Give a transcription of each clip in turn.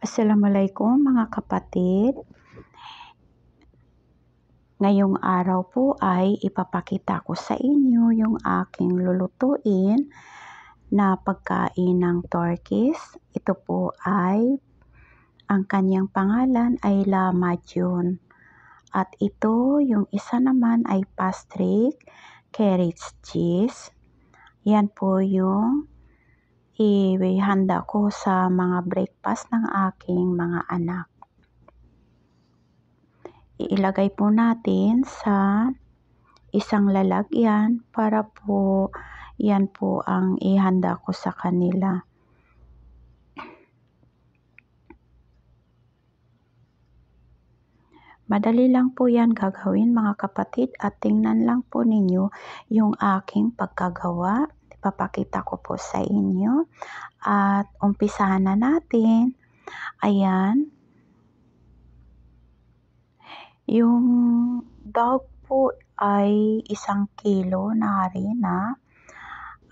Assalamualaikum mga kapatid. Ngayong araw po ay ipapakita ko sa inyo yung aking lulutuin na pagkain ng Turkish. Ito po ay, ang kanyang pangalan ay lahmacun. At ito, yung isa naman ay pastrix, carrot cheese. Yan po yung ihanda ko sa mga breakfast ng aking mga anak. Iilagay po natin sa isang lalagyan para po yan po ang ihanda ko sa kanila. Madali lang po yan gagawin mga kapatid at tingnan lang po ninyo yung aking pagkagawa. Ipapakita ko po sa inyo at umpisahan na natin. Ayan. Yung dog po ay 1 kilo na harina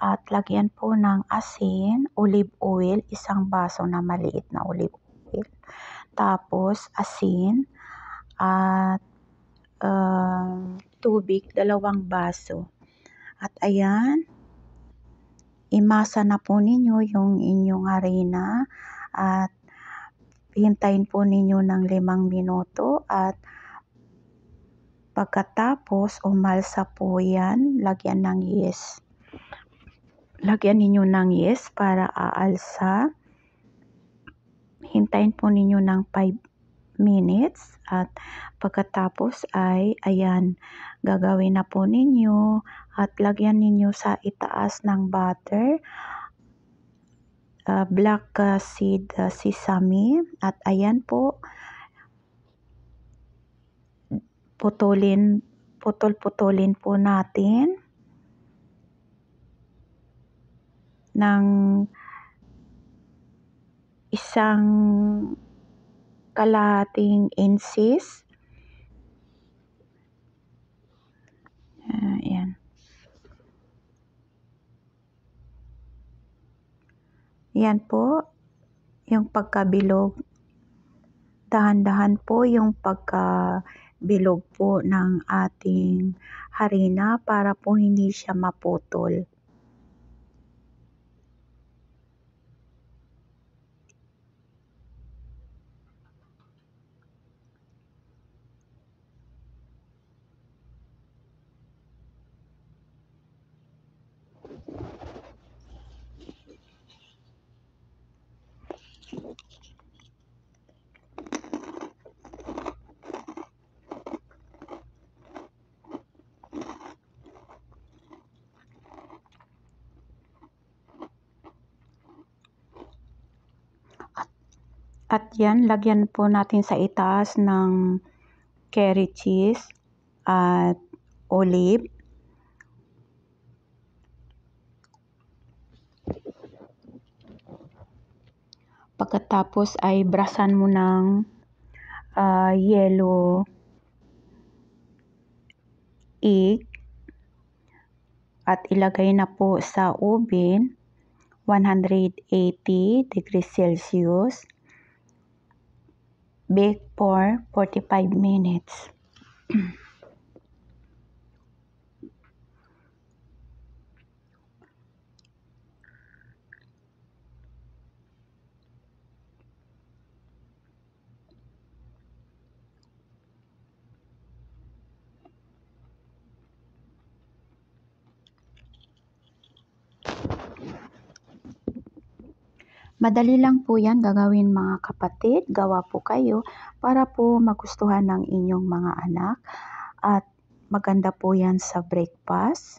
at lagyan po ng asin, olive oil, 1 baso na maliit na olive oil. Tapos asin at tubig 2 baso. At ayan, imasa na po ninyo yung inyong harina at hintayin po ninyo ng 5 minuto at pagkatapos umalsa po yan, lagyan ng yeast. Lagyan ninyo ng yeast para aalsa. Hintayin po ninyo ng 5 minutes at pagkatapos ay ayan, gagawin na po ninyo at lagyan ninyo sa itaas ng butter, black seed sesame at ayan po, putol-putulin po natin ng 1.5 inches. Ayan. Yan po yung pagkabilog. Dahan-dahan po yung pagkabilog po ng ating harina para po hindi siya maputol. At yan, lagyan po natin sa itaas ng carrot cheese at olive. Pagkatapos ay brasan mo ng yellow egg at ilagay na po sa oven 180 degrees Celsius. Bake for 45 minutes. Madali lang po yan gagawin mga kapatid. Gawa po kayo para po magustuhan ng inyong mga anak. At maganda po yan sa breakfast.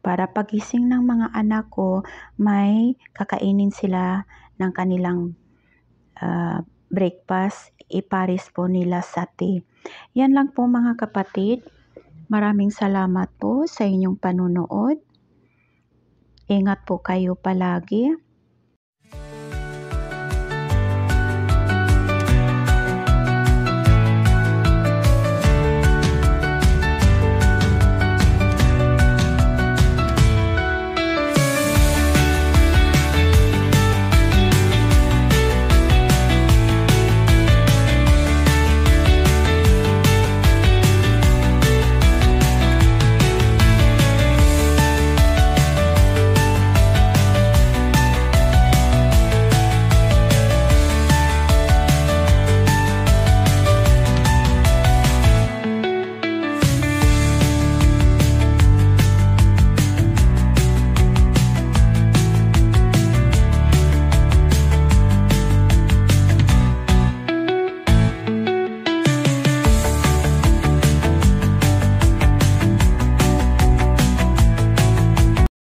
Para pagising ng mga anak ko, may kakainin sila ng kanilang breakfast, ipares po nila sa tea. Yan lang po mga kapatid. Maraming salamat po sa inyong panunood. Ingat po kayo palagi.